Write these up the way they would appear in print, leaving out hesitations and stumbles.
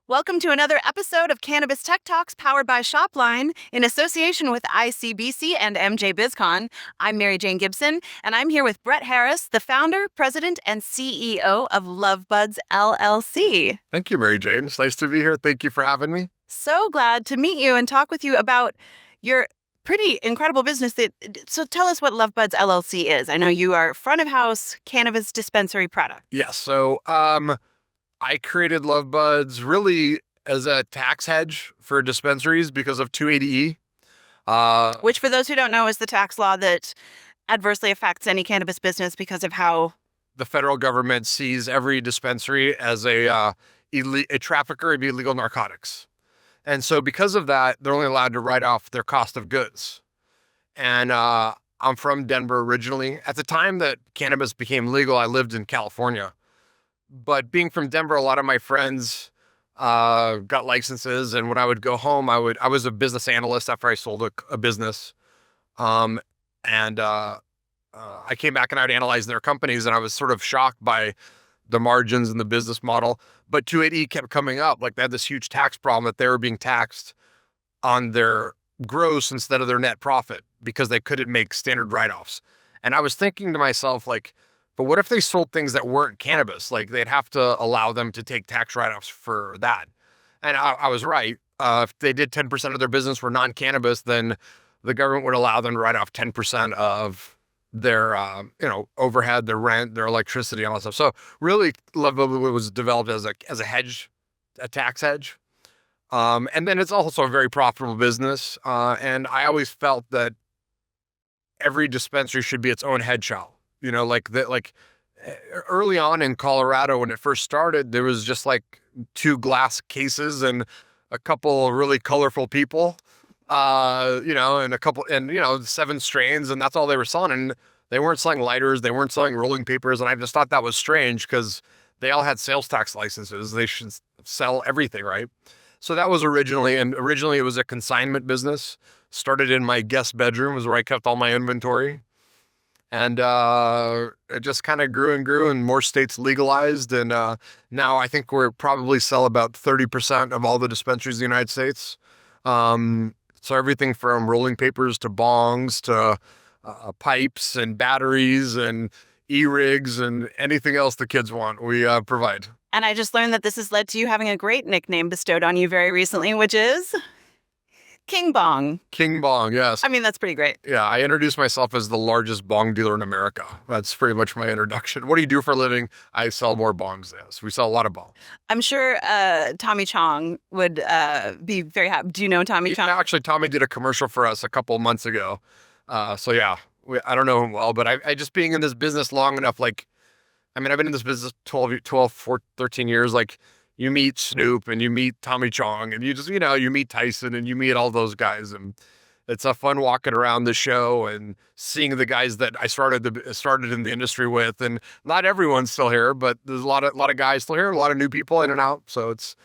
Welcome to another episode of Cannabis Tech Talks powered by Shopline in association with ICBC and MJ BizCon. I'm Mary Jane Gibson, and I'm here with Brett Harris, the founder, president, and CEO of LuvBuds LLC. Thank you, Mary Jane. It's nice to be here. Thank you for having me. So glad to meet you and talk with you about your pretty incredible business. So tell us what LuvBuds LLC is. I know you are front of house cannabis dispensary product. Yes. I created LuvBuds really as a tax hedge for dispensaries because of 280E. Which, for those who don't know, is the tax law that adversely affects any cannabis business because of how the federal government sees every dispensary as a trafficker of illegal narcotics. And so because of that, they're only allowed to write off their cost of goods. And I'm from Denver originally. At the time that cannabis became legal, I lived in California. But being from Denver, a lot of my friends got licenses. And when I would go home, I was a business analyst after I sold a business. I came back and I would analyze their companies, and I was sort of shocked by the margins and the business model. But 280 kept coming up. Like, they had this huge tax problem that they were being taxed on their gross instead of their net profit because they couldn't make standard write-offs. And I was thinking to myself, like, but what if they sold things that weren't cannabis? Like, they'd have to allow them to take tax write-offs for that. And I was right. If they did 10% of their business were non-cannabis, then the government would allow them to write off 10% of their, overhead, their rent, their electricity, all that stuff. So really, LuvBuds was developed as a hedge, a tax hedge. And then it's also a very profitable business. And I always felt that every dispensary should be its own head shop. Early on in Colorado, when it first started, there was just like 2 glass cases and a couple really colorful people, and 7 strains, and that's all they were selling. And they weren't selling lighters, they weren't selling rolling papers. And I just thought that was strange because they all had sales tax licenses. They should sell everything, right? So that was originally it was a consignment business. Started in my guest bedroom, was where I kept all my inventory. And it just kind of grew and grew, and more states legalized. And now I think we're probably sell about 30% of all the dispensaries in the United States. So everything from rolling papers to bongs to pipes and batteries and e-rigs and anything else the kids want, we provide. And I just learned that this has led to you having a great nickname bestowed on you very recently, which is King Bong. King Bong, yes. I mean, that's pretty great. Yeah, I introduced myself as the largest bong dealer in America. That's pretty much my introduction. What do you do for a living? I sell more bongs, yes. We sell a lot of bongs. I'm sure Tommy Chong would be very happy. Do you know Tommy Chong? Actually, Tommy did a commercial for us a couple months ago. I don't know him well, but I just being in this business long enough, I've been in this business 13 years, you meet Snoop and you meet Tommy Chong and you meet Tyson and you meet all those guys. And it's a fun walking around the show and seeing the guys that I started in the industry with. And not everyone's still here, but there's a lot of guys still here, a lot of new people in and out. So it's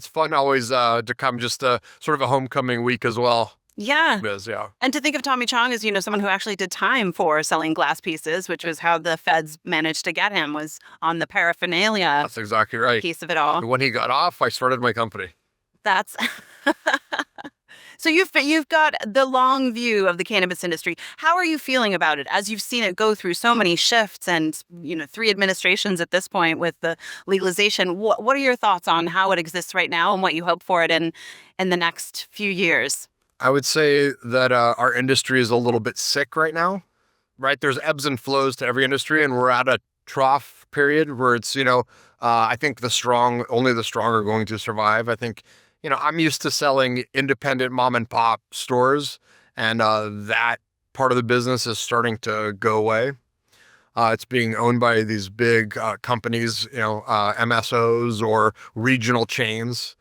fun always to come, just sort of a homecoming week as well. Yeah. It is, yeah. And to think of Tommy Chong as, someone who actually did time for selling glass pieces, which was how the feds managed to get him, was on the paraphernalia. That's exactly right. Piece of it all. And when he got off, I started my company. That's so you've got the long view of the cannabis industry. How are you feeling about it as you've seen it go through so many shifts and 3 administrations at this point with the legalization? What are your thoughts on how it exists right now and what you hope for it in the next few years? I would say that our industry is a little bit sick right now, right? There's ebbs and flows to every industry, and we're at a trough period where it's, I think only the strong are going to survive. I think, I'm used to selling independent mom and pop stores, and that part of the business is starting to go away. It's being owned by these big companies, MSOs or regional chains.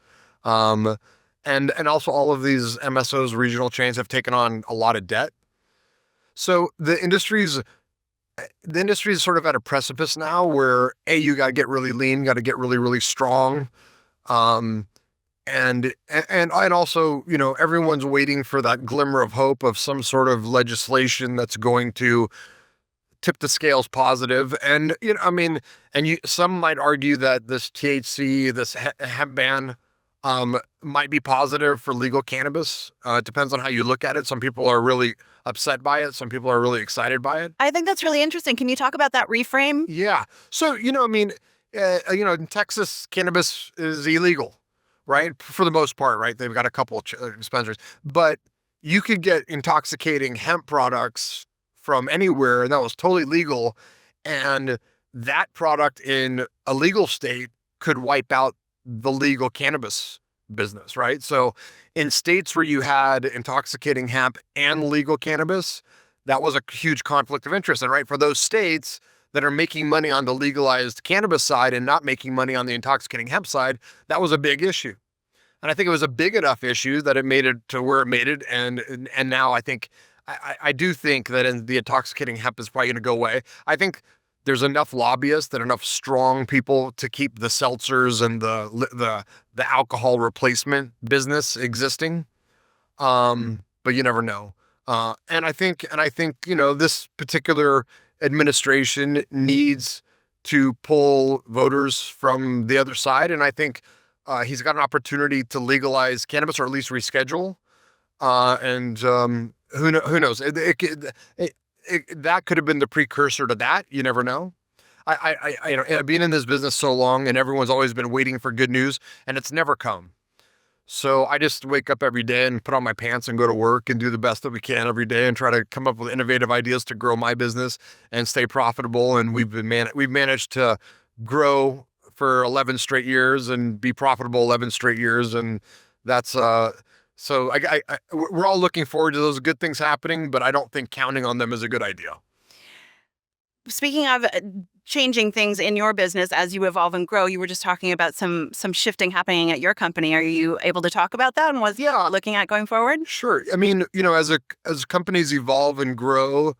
And also all of these MSOs, regional chains, have taken on a lot of debt. So the industry is sort of at a precipice now where you got to get really lean, got to get really, really strong. And also, everyone's waiting for that glimmer of hope of some sort of legislation that's going to tip the scales positive. And, and some might argue that this THC, this hemp ban, might be positive for legal cannabis. It depends on how you look at it. Some people are really upset by it. Some people are really excited by it. I think that's really interesting. Can you talk about that reframe? Yeah. So, in Texas, cannabis is illegal, right? For the most part, right? They've got a couple of dispensaries, but you could get intoxicating hemp products from anywhere, and that was totally legal. And that product in a legal state could wipe out the legal cannabis business, right? So in states where you had intoxicating hemp and legal cannabis, that was a huge conflict of interest. And right, for those states that are making money on the legalized cannabis side and not making money on the intoxicating hemp side, that was a big issue. And I think it was a big enough issue that it made it to where it made it. And now I think, I do think that in the intoxicating hemp is probably going to go away. I think there's enough lobbyists and enough strong people to keep the seltzers and the alcohol replacement business existing. But you never know. And I think, this particular administration needs to pull voters from the other side. And I think he's got an opportunity to legalize cannabis or at least reschedule. Who knows? That could have been the precursor to that. You never know. Being in this business so long, and everyone's always been waiting for good news, and it's never come. So I just wake up every day and put on my pants and go to work and do the best that we can every day and try to come up with innovative ideas to grow my business and stay profitable. And we've managed to grow for 11 straight years and be profitable 11 straight years, and that's so we're all looking forward to those good things happening, but I don't think counting on them is a good idea. Speaking of changing things in your business as you evolve and grow, you were just talking about some shifting happening at your company. Are you able to talk about that and what's looking at going forward? Sure. I mean, as companies evolve and grow,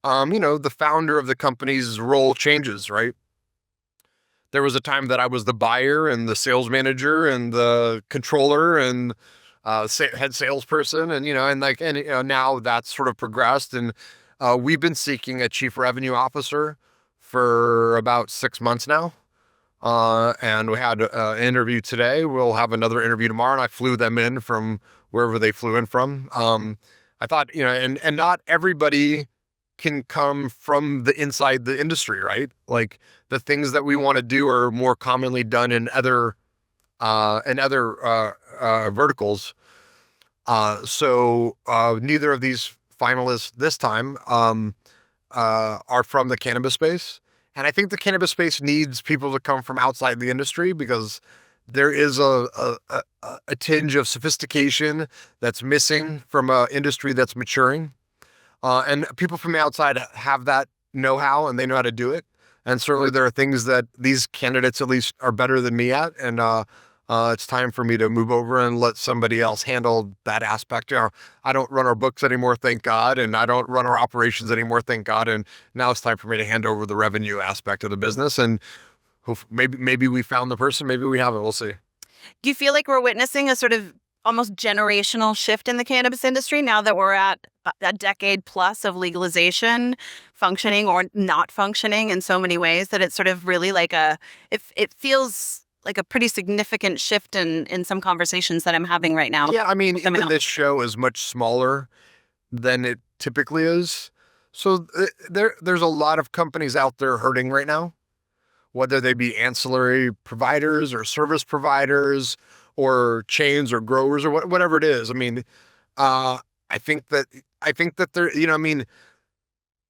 the founder of the company's role changes, right? There was a time that I was the buyer and the sales manager and the controller and head salesperson, and now that's sort of progressed, and we've been seeking a chief revenue officer for about 6 months now. And we had an interview today. We'll have another interview tomorrow, and I flew them in from wherever they flew in from. I thought, and not everybody can come from the inside the industry, right? Like the things that we want to do are more commonly done in other verticals. So neither of these finalists this time are from the cannabis space. And I think the cannabis space needs people to come from outside the industry because there is a tinge of sophistication that's missing from an industry that's maturing. And people from the outside have that know-how and they know how to do it. And certainly there are things that these candidates at least are better than me at. And it's time for me to move over and let somebody else handle that aspect. I don't run our books anymore, thank God. And I don't run our operations anymore, thank God. And now it's time for me to hand over the revenue aspect of the business. And maybe we found the person, maybe we haven't, we'll see. Do you feel like we're witnessing a sort of almost generational shift in the cannabis industry now that we're at a decade plus of legalization, functioning or not functioning in so many ways that it's sort of really like it feels like a pretty significant shift in some conversations that I'm having right now. Yeah, I mean, even this show is much smaller than it typically is. So there's a lot of companies out there hurting right now, whether they be ancillary providers or service providers or chains or growers or whatever it is. I mean, I think that there, I mean,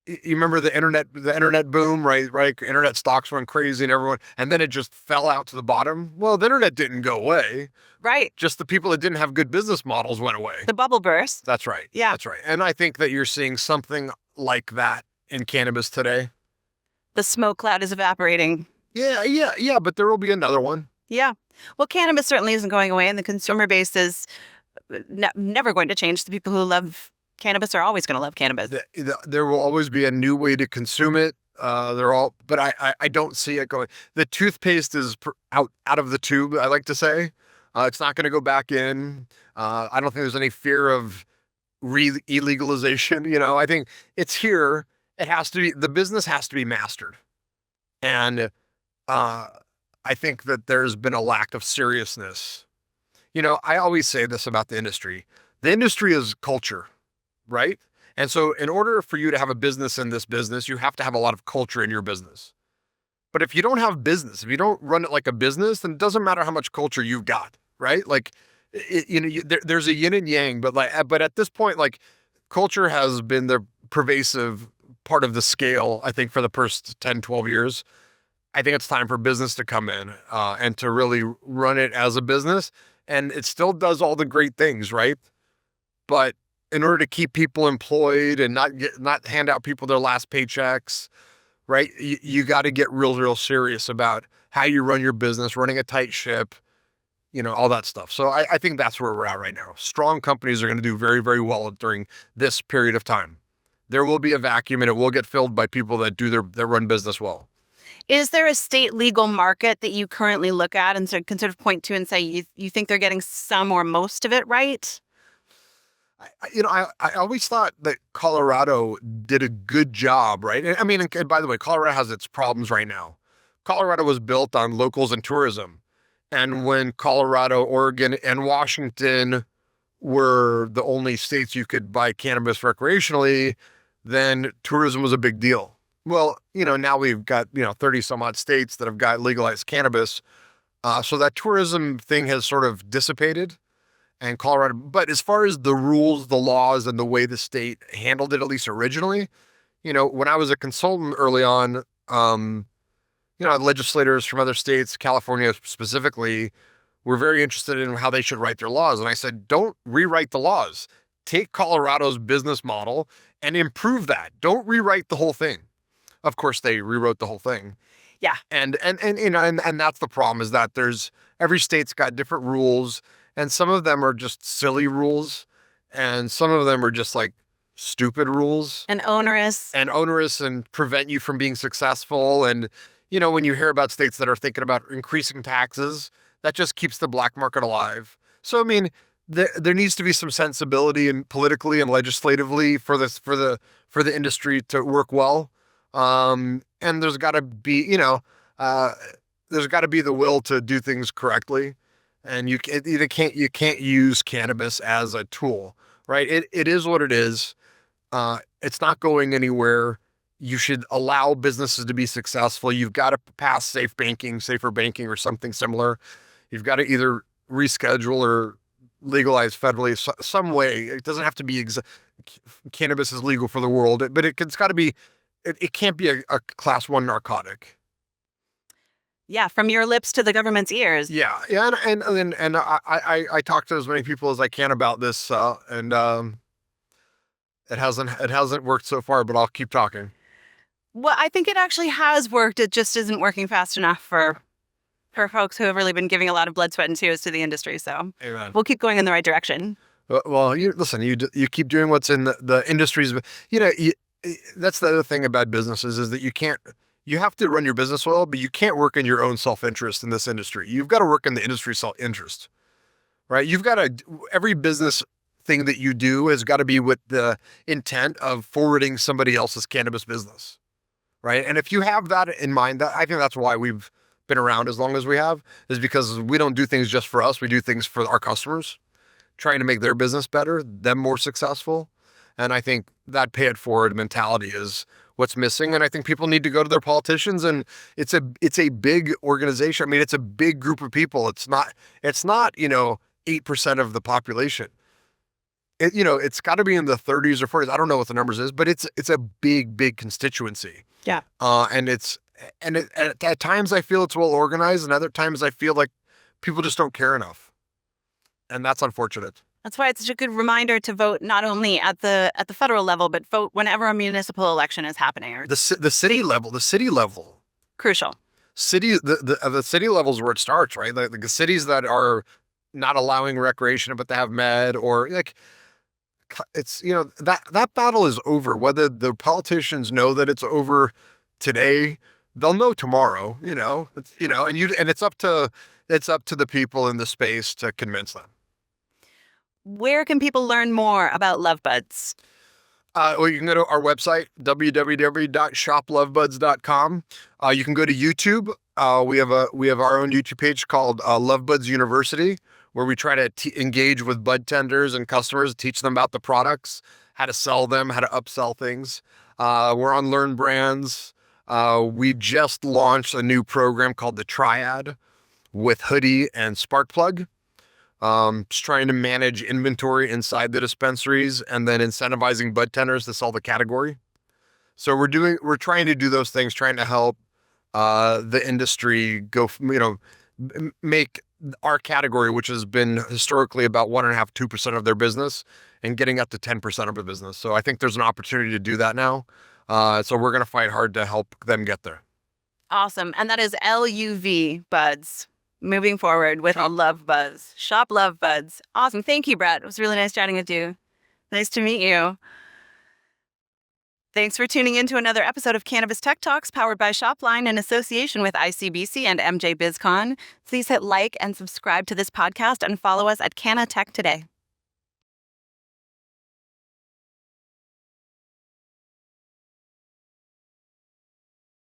you remember the internet boom, right? Internet stocks went crazy and then it just fell out to the bottom. Well, the internet didn't go away. Right. Just the people that didn't have good business models went away. The bubble burst. That's right. Yeah. That's right. And I think that you're seeing something like that in cannabis today. The smoke cloud is evaporating. Yeah. But there will be another one. Yeah. Well, cannabis certainly isn't going away, and the consumer base is never going to change. The people who love cannabis are always going to love cannabis. There will always be a new way to consume it. But I don't see it going. The toothpaste is out of the tube, I like to say. It's not going to go back in. I don't think there's any fear of illegalization. I think it's here. It has to be, the business has to be mastered. And uh, I think that there's been a lack of seriousness. I always say this about the industry. The industry is culture, right? And so in order for you to have a business in this business, you have to have a lot of culture in your business. But if you don't have business, if you don't run it like a business, then it doesn't matter how much culture you've got, right? Like, there's a yin and yang, but at this point, like, culture has been the pervasive part of the scale, I think, for the first 10, 12 years. I think it's time for business to come in and to really run it as a business. And it still does all the great things, right? But in order to keep people employed and not hand out people their last paychecks, right? You got to get real serious about how you run your business, running a tight ship, all that stuff. So I think that's where we're at right now. Strong companies are going to do very, very well during this period of time. There will be a vacuum and it will get filled by people that that run business well. Is there a state legal market that you currently look at and can sort of point to and say you think they're getting some or most of it right? I always thought that Colorado did a good job, right? I mean, and by the way, Colorado has its problems right now. Colorado was built on locals and tourism. And when Colorado, Oregon, and Washington were the only states you could buy cannabis recreationally, then tourism was a big deal. Well, now we've got, 30 some odd states that have got legalized cannabis. So that tourism thing has sort of dissipated. And Colorado, but as far as the rules, the laws, and the way the state handled it, at least originally, when I was a consultant early on, legislators from other states, California specifically, were very interested in how they should write their laws. And I said, don't rewrite the laws. Take Colorado's business model and improve that. Don't rewrite the whole thing. Of course, they rewrote the whole thing. Yeah. And that's the problem, is that every state's got different rules. And some of them are just silly rules, and some of them are just like stupid rules. And onerous. And prevent you from being successful. And, when you hear about states that are thinking about increasing taxes, that just keeps the black market alive. So, I mean, there needs to be some sensibility and politically and legislatively for the industry to work well. And there's got to be, there's got to be the will to do things correctly. And you can't use cannabis as a tool, right? It is what it is. It's not going anywhere. You should allow businesses to be successful. You've got to pass safer banking or something similar. You've got to either reschedule or legalize federally some way. It doesn't have to be cannabis is legal for the world, but it's got to be. It can't be a class 1 narcotic. Yeah, from your lips to the government's ears. Yeah, and I talk to as many people as I can about this, and it hasn't worked so far, but I'll keep talking. Well, I think it actually has worked. It just isn't working fast enough for folks who have really been giving a lot of blood, sweat, and tears to the industry. So Amen. We'll keep going in the right direction. Well, you keep doing what's in the industries. That's the other thing about businesses, is that you have to run your business well, but you can't work in your own self-interest in this industry. You've got to work in the industry's self-interest, right? Every business thing that you do has got to be with the intent of forwarding somebody else's cannabis business, right? And if you have that in mind, I think that's why we've been around as long as we have, is because we don't do things just for us. We do things for our customers, trying to make their business better, them more successful. And I think that pay it forward mentality is what's missing. And I think people need to go to their politicians, and it's a big organization. I mean, it's a big group of people. It's not 8% of the population. It's got to be in the 30s or 40s. I don't know what the numbers is, but it's a big constituency. Yeah. At times I feel it's well organized, and other times I feel like people just don't care enough. And that's unfortunate. That's why it's such a good reminder to vote not only at the federal level, but vote whenever a municipal election is happening. Or the city level. Crucial. The city level is where it starts, right? Like the cities that are not allowing recreation, but they have med, or like, it's, that battle is over. Whether the politicians know that it's over today, they'll know tomorrow, and it's up to the people in the space to convince them. Where can people learn more about LuvBuds? Well, you can go to our website, www.shoplovebuds.com. You can go to YouTube. We have our own YouTube page called LuvBuds University, where we try to engage with bud tenders and customers, teach them about the products, how to sell them, how to upsell things. We're on Learn Brands. We just launched a new program called the Triad with Hoodie and Sparkplug. Just trying to manage inventory inside the dispensaries and then incentivizing bud tenders to sell the category. So we're trying to do those things, trying to help the industry go, make our category, which has been historically about 1.5%, 2% of their business, and getting up to 10% of the business. So I think there's an opportunity to do that now. So we're going to fight hard to help them get there. Awesome. And that is LuvBuds. Moving forward with LuvBuds. Shop LuvBuds. Awesome. Thank you, Brett. It was really nice chatting with you. Nice to meet you. Thanks for tuning in to another episode of Cannabis Tech Talks, powered by Shopline in association with ICBC and MJ BizCon. Please hit like and subscribe to this podcast and follow us at Canna Tech today.